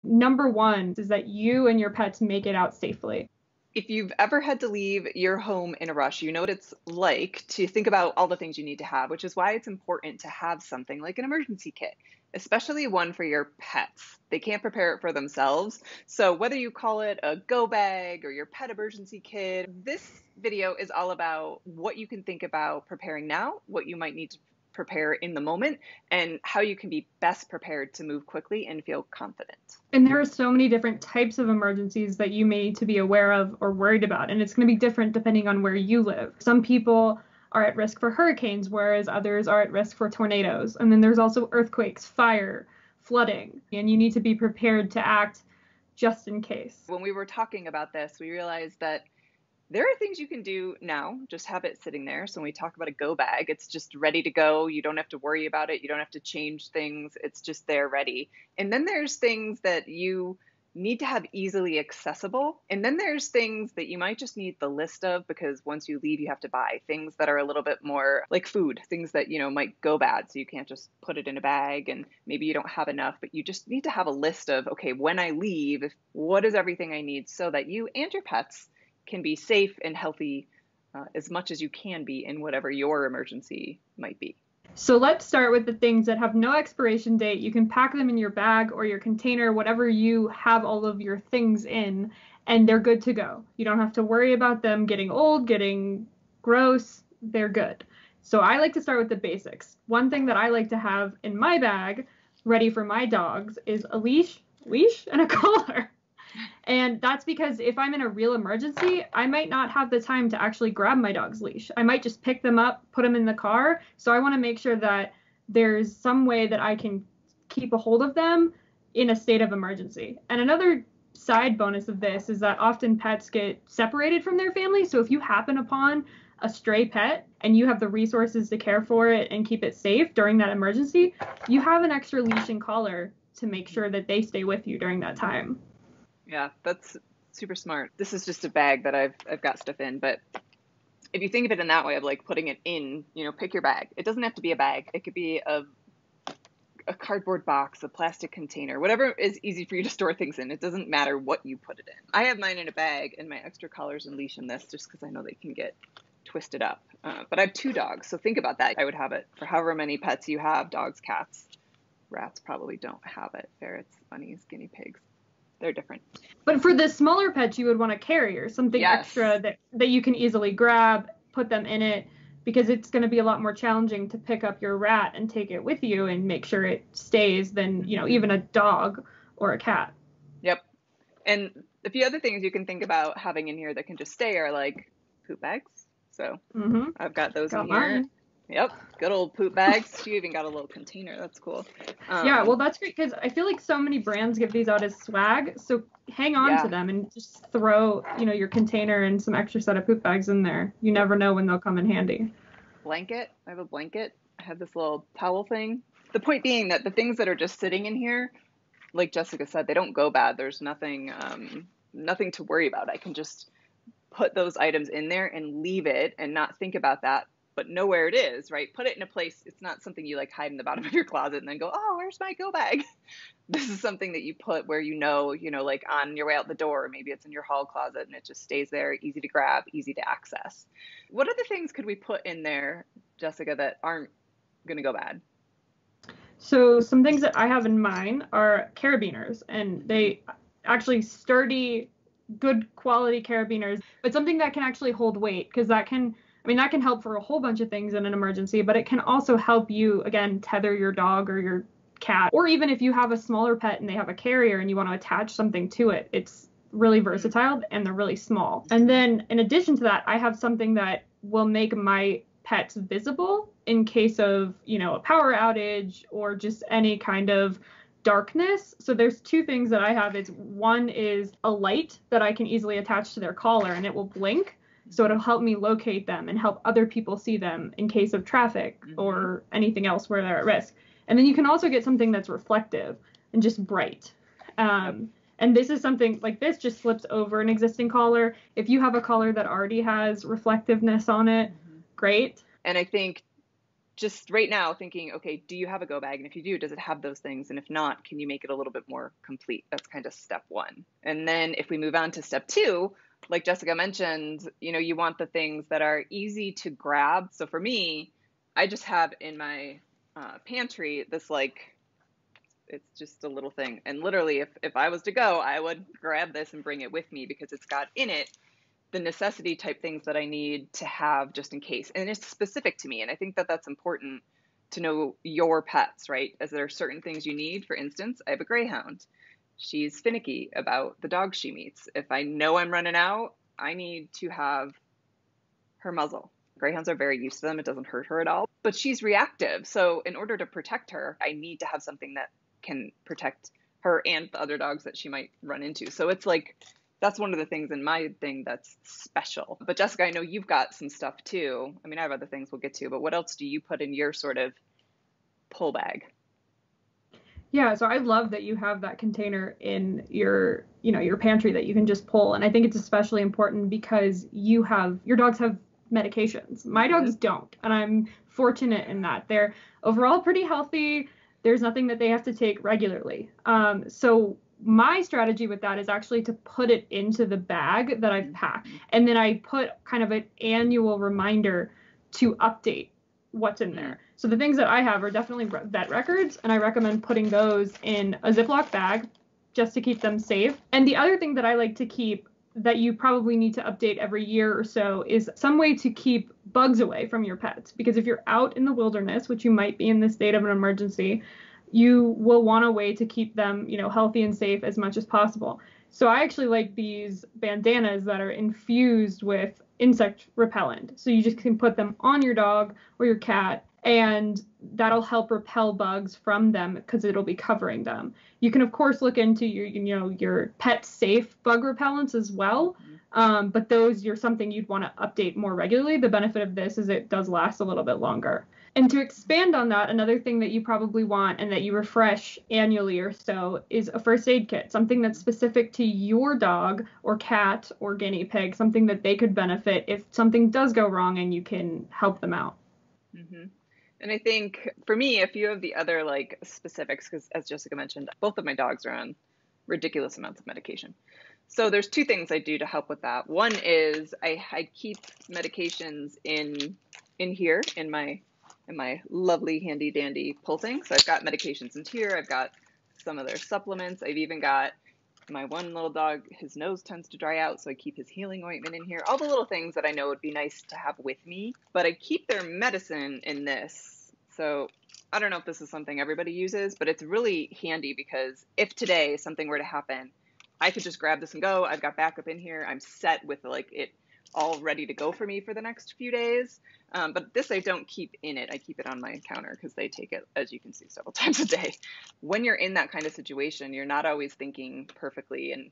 Number one is that you and your pets make it out safely. If you've ever had to leave your home in a rush, you know what it's like to think about all the things you need to have, which is why it's important to have something like an emergency kit, especially one for your pets. They can't prepare it for themselves. So whether you call it a go bag or your pet emergency kit, this video is all about what you can think about preparing now, what you might need to prepare in the moment, and how you can be best prepared to move quickly and feel confident. And there are so many different types of emergencies that you may need to be aware of or worried about. And it's going to be different depending on where you live. Some people are at risk for hurricanes, whereas others are at risk for tornadoes. And then there's also earthquakes, fire, flooding. And you need to be prepared to act just in case. When we were talking about this, we realized that there are things you can do now, just have it sitting there. So when we talk about a go bag, it's just ready to go. You don't have to worry about it. You don't have to change things. It's just there ready. And then there's things that you need to have easily accessible. And then there's things that you might just need the list of, because once you leave, you have to buy things that are a little bit more like food, things that, might go bad. So you can't just put it in a bag and maybe you don't have enough, but you just need to have a list of, okay, when I leave, what is everything I need so that you and your pets can be safe and healthy as much as you can be in whatever your emergency might be. So let's start with the things that have no expiration date. You can pack them in your bag or your container, whatever you have all of your things in, and they're good to go. You don't have to worry about them getting old, getting gross. They're good. So I like to start with the basics. One thing that I like to have in my bag ready for my dogs is a leash, and a collar. And that's because if I'm in a real emergency, I might not have the time to actually grab my dog's leash. I might just pick them up, put them in the car. So I want to make sure that there's some way that I can keep a hold of them in a state of emergency. And another side bonus of this is that often pets get separated from their family. So if you happen upon a stray pet and you have the resources to care for it and keep it safe during that emergency, you have an extra leash and collar to make sure that they stay with you during that time. Yeah, that's super smart. This is just a bag that I've got stuff in, but if you think of it in that way of like putting it in, pick your bag. It doesn't have to be a bag. It could be a cardboard box, a plastic container, whatever is easy for you to store things in. It doesn't matter what you put it in. I have mine in a bag and my extra collars and leash in this just because I know they can get twisted up. But I have 2 dogs, so think about that. I would have it for however many pets you have, dogs, cats. Rats probably don't have it. Ferrets, bunnies, guinea pigs. They're different. But for the smaller pets, you would want a carrier, something extra that you can easily grab, put them in it, because it's going to be a lot more challenging to pick up your rat and take it with you and make sure it stays than, even a dog or a cat. Yep. And a few other things you can think about having in here that can just stay are like poop bags. So I've got those in here. Mine. Yep, good old poop bags. You even got a little container. That's cool. Yeah, well, that's great because I feel like so many brands give these out as swag. So hang on to them and just throw, your container and some extra set of poop bags in there. You never know when they'll come in handy. Blanket. I have a blanket. I have this little towel thing. The point being that the things that are just sitting in here, like Jessica said, they don't go bad. There's nothing to worry about. I can just put those items in there and leave it and not think about that, but know where it is, right? Put it in a place. It's not something you like hide in the bottom of your closet and then go, oh, where's my go bag? This is something that you put where like on your way out the door. Maybe it's in your hall closet and it just stays there, easy to grab, easy to access. What other things could we put in there, Jessica, that aren't going to go bad? So some things that I have in mind are carabiners, and they actually sturdy, good quality carabiners, but something that can actually hold weight, because that can help for a whole bunch of things in an emergency, but it can also help you, again, tether your dog or your cat. Or even if you have a smaller pet and they have a carrier and you want to attach something to it, it's really versatile and they're really small. And then in addition to that, I have something that will make my pets visible in case of, a power outage or just any kind of darkness. So there's 2 things that I have. One is a light that I can easily attach to their collar and it will blink. So it'll help me locate them and help other people see them in case of traffic or anything else where they're at risk. And then you can also get something that's reflective and just bright. And this is something like this just flips over an existing collar. If you have a collar that already has reflectiveness on it, great. And I think just right now thinking, okay, do you have a go bag? And if you do, does it have those things? And if not, can you make it a little bit more complete? That's kind of step one. And then if we move on to step two, like Jessica mentioned, you want the things that are easy to grab. So for me, I just have in my pantry this it's just a little thing. And literally, if I was to go, I would grab this and bring it with me because it's got in it the necessity type things that I need to have just in case. And it's specific to me. And I think that that's important to know your pets, right? As there are certain things you need. For instance, I have a greyhound. She's finicky about the dogs she meets. If I know I'm running out, I need to have her muzzle. Greyhounds are very used to them. It doesn't hurt her at all, but she's reactive. So in order to protect her, I need to have something that can protect her and the other dogs that she might run into. So it's like, that's one of the things in my thing that's special. But Jessica, I know you've got some stuff too. I mean, I have other things we'll get to, but what else do you put in your sort of pull bag? Yeah, so I love that you have that container in your, your pantry that you can just pull. And I think it's especially important because your dogs have medications. My dogs don't, and I'm fortunate in that. They're overall pretty healthy. There's nothing that they have to take regularly. So my strategy with that is actually to put it into the bag that I've packed. And then I put kind of an annual reminder to update what's in there. So the things that I have are definitely vet records, and I recommend putting those in a Ziploc bag just to keep them safe. And the other thing that I like to keep that you probably need to update every year or so is some way to keep bugs away from your pets. Because if you're out in the wilderness, which you might be in the state of an emergency, you will want a way to keep them, healthy and safe as much as possible. So I actually like these bandanas that are infused with insect repellent. So you just can put them on your dog or your cat, and that'll help repel bugs from them because it'll be covering them. You can, of course, look into your pet safe bug repellents as well. But those are something you'd want to update more regularly. The benefit of this is it does last a little bit longer. And to expand on that, another thing that you probably want and that you refresh annually or so is a first aid kit, something that's specific to your dog or cat or guinea pig, something that they could benefit if something does go wrong and you can help them out. Mm-hmm. And I think for me, a few of the other specifics, because as Jessica mentioned, both of my dogs are on ridiculous amounts of medication. So there's two things I do to help with that. One is I keep medications in here in my lovely handy dandy pull thing. So I've got medications in here. I've got some of their supplements. I've even got my one little dog, his nose tends to dry out, so I keep his healing ointment in here. All the little things that I know would be nice to have with me, but I keep their medicine in this. So I don't know if this is something everybody uses, but it's really handy because if today something were to happen, I could just grab this and go. I've got backup in here. I'm set with it all ready to go for me for the next few days. But this I don't keep in it. I keep it on my counter because they take it, as you can see, several times a day. When you're in that kind of situation, you're not always thinking perfectly, and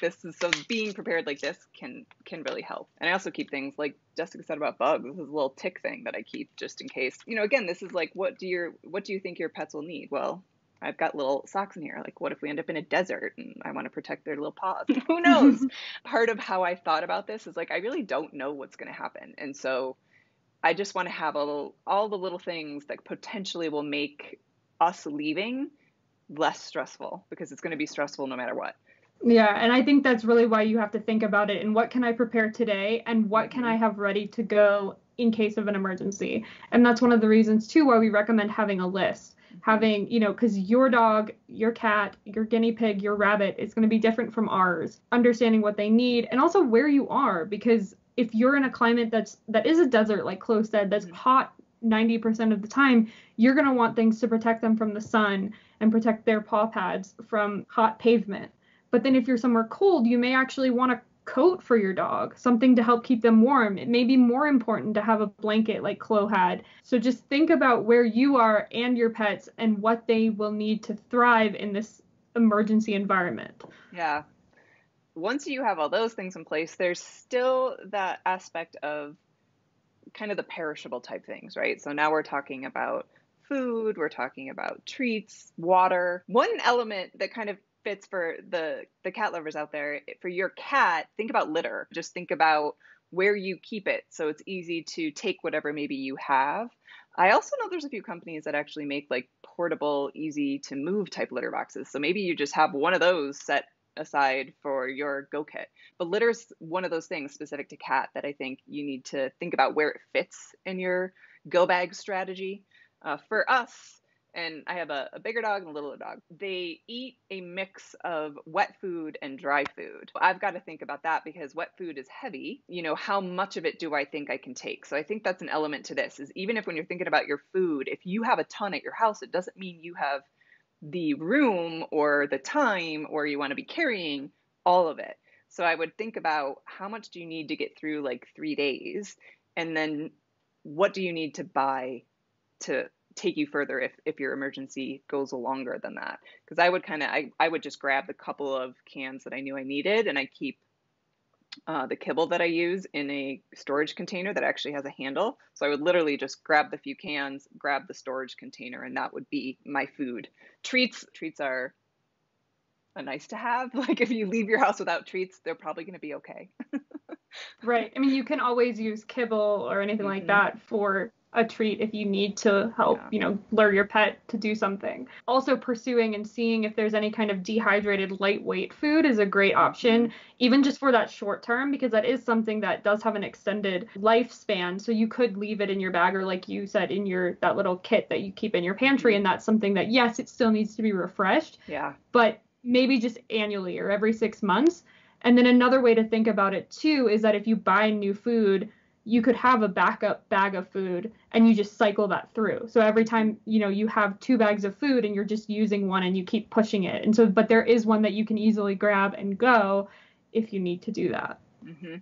this is, so being prepared like this can really help. And I also keep things like Jessica said about bugs. This is a little tick thing that I keep just in case. Again, this is what do you think your pets will need? Well, I've got little socks in here. What if we end up in a desert and I want to protect their little paws? Who knows? Part of how I thought about this is I really don't know what's going to happen. And so I just want to have all the little things that potentially will make us leaving less stressful, because it's going to be stressful no matter what. Yeah, and I think that's really why you have to think about it and what can I prepare today and what can I have ready to go in case of an emergency. And that's one of the reasons too why we recommend having a list. Having, because your dog, your cat, your guinea pig, your rabbit is going to be different from ours. Understanding what they need and also where you are, because if you're in a climate that is a desert, like Chloe said, that's hot 90% of the time, you're going to want things to protect them from the sun and protect their paw pads from hot pavement. But then if you're somewhere cold, you may actually want a coat for your dog, something to help keep them warm. It may be more important to have a blanket like Chloe had. So just think about where you are and your pets and what they will need to thrive in this emergency environment. Yeah. Once you have all those things in place, there's still that aspect of kind of the perishable type things, right? So now we're talking about food, we're talking about treats, water. One element that kind of fits for the cat lovers out there, for your cat, think about litter. Just think about where you keep it so it's easy to take whatever maybe you have. I also know there's a few companies that actually make like portable, easy to move type litter boxes. So maybe you just have one of those set aside for your go kit. But litter's one of those things specific to cat that I think you need to think about where it fits in your go bag strategy. For us, and I have a bigger dog and a littler dog. They eat a mix of wet food and dry food. I've got to think about that because wet food is heavy. You know, how much of it do I think I can take? So I think that's an element to this is even if when you're thinking about your food, if you have a ton at your house, it doesn't mean you have the room or the time or you want to be carrying all of it. So I would think about how much do you need to get through like 3 days, and then what do you need to buy to take you further if your emergency goes longer than that. Because I would I would just grab the couple of cans that I knew I needed, and I keep the kibble that I use in a storage container that actually has a handle. So I would literally just grab the few cans, grab the storage container, and that would be my food. Treats are a nice to have. Like if you leave your house without treats, they're probably going to be okay. Right. I mean, you can always use kibble or anything like Mm-hmm. that for a treat if you need to help, Yeah. lure your pet to do something. Also, pursuing and seeing if there's any kind of dehydrated, lightweight food is a great Mm-hmm. option, even just for that short term, because that is something that does have an extended lifespan. So you could leave it in your bag or, like you said, in that little kit that you keep in your pantry. Mm-hmm. And that's something that, yes, it still needs to be refreshed, Yeah. but maybe just annually or every 6 months. And then another way to think about it too is that if you buy new food, you could have a backup bag of food and you just cycle that through. So every Mm-hmm. time, you have 2 bags of food and you're just using one and you keep pushing it. And so, but there is one that you can easily grab and go if you need to do that. Mm-hmm.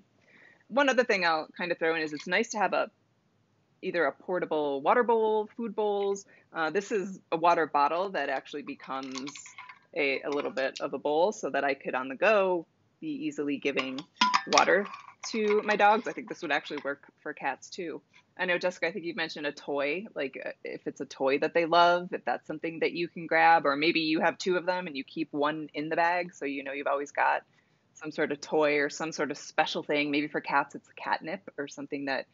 One other thing I'll kind of throw in is it's nice to have either a portable water bowl, food bowls. This is a water bottle that actually becomes a little bit of a bowl so that I could on the go be easily giving water to my dogs. I think this would actually work for cats too. I know, Jessica, I think you mentioned a toy, like if it's a toy that they love, if that's something that you can grab, or maybe you have two of them and you keep one in the bag. So, you've always got some sort of toy or some sort of special thing. Maybe for cats, it's catnip or something that,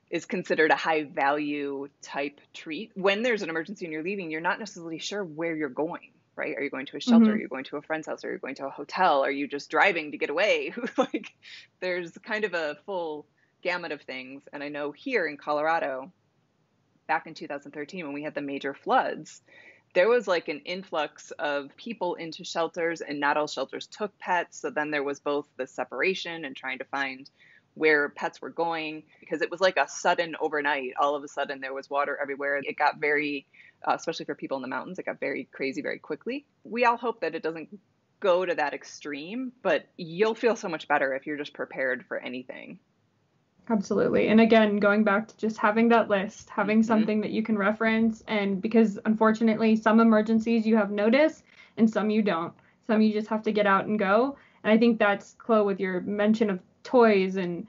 is considered a high value type treat. When there's an emergency and you're leaving, you're not necessarily sure where you're going, right? Are you going to a shelter? Are Mm-hmm. you going to a friend's house? Are you going to a hotel? Are you just driving to get away? Like there's kind of a full gamut of things. And I know here in Colorado, back in 2013, when we had the major floods, there was like an influx of people into shelters, and not all shelters took pets. So then there was both the separation and trying to find where pets were going, because it was like a sudden overnight. All of a sudden, there was water everywhere. It got very, especially for people in the mountains, it got very crazy very quickly. We all hope that it doesn't go to that extreme, but you'll feel so much better if you're just prepared for anything. Absolutely. And again, going back to just having that list, having Hmm. something that you can reference, and because unfortunately, some emergencies you have notice and some you don't. Some Yep. you just have to get out and go. And I think that's Chloe with your mention of toys and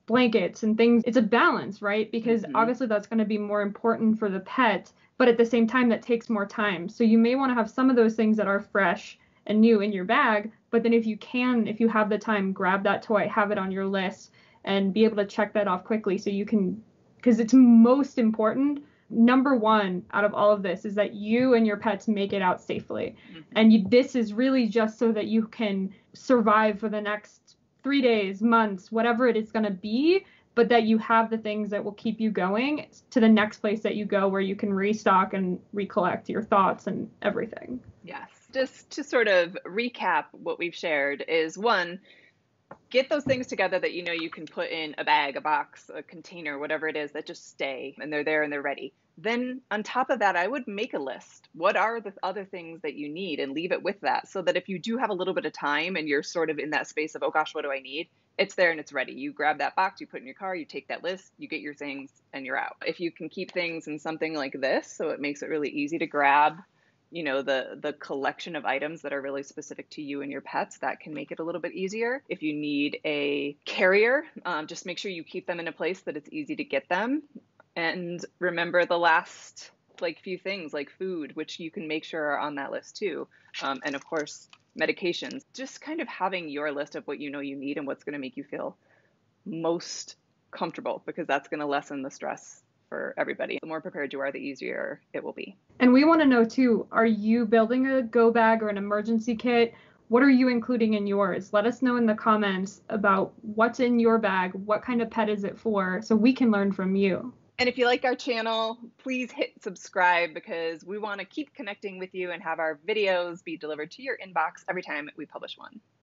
blankets and things. It's a balance, right? Because Hmm. obviously that's going to be more important for the pet, but at the same time, that takes more time. So you may want to have some of those things that are fresh and new in your bag, but then if you have the time, grab that toy, have it on your list, and be able to check that off quickly so you can, because it's most important. Number one out of all of this is that you and your pets make it out safely. Hmm. And this is really just so that you can survive for the next 3 days, months, whatever it is going to be, but that you have the things that will keep you going to the next place that you go where you can restock and recollect your thoughts and everything. Yes. Just to sort of recap what we've shared is one, get those things together that you can put in a bag, a box, a container, whatever it is that just stay and they're there and they're ready. Then on top of that, I would make a list. What are the other things that you need and leave it with that so that if you do have a little bit of time and you're sort of in that space of, oh gosh, what do I need? It's there and it's ready. You grab that box, you put it in your car, you take that list, you get your things and you're out. If you can keep things in something like this, so it makes it really easy to grab the collection of items that are really specific to you and your pets, that can make it a little bit easier. If you need a carrier, just make sure you keep them in a place that it's easy to get them, and remember the last like few things like food, which you can make sure are on that list too, and of course medications. Just kind of having your list of what you need and what's going to make you feel most comfortable, because that's going to lessen the stress for everybody. The more prepared you are, the easier it will be. And we want to know too, are you building a go bag or an emergency kit? What are you including in yours? Let us know in the comments about what's in your bag, what kind of pet is it for, so we can learn from you. And if you like our channel, please hit subscribe because we want to keep connecting with you and have our videos be delivered to your inbox every time we publish one.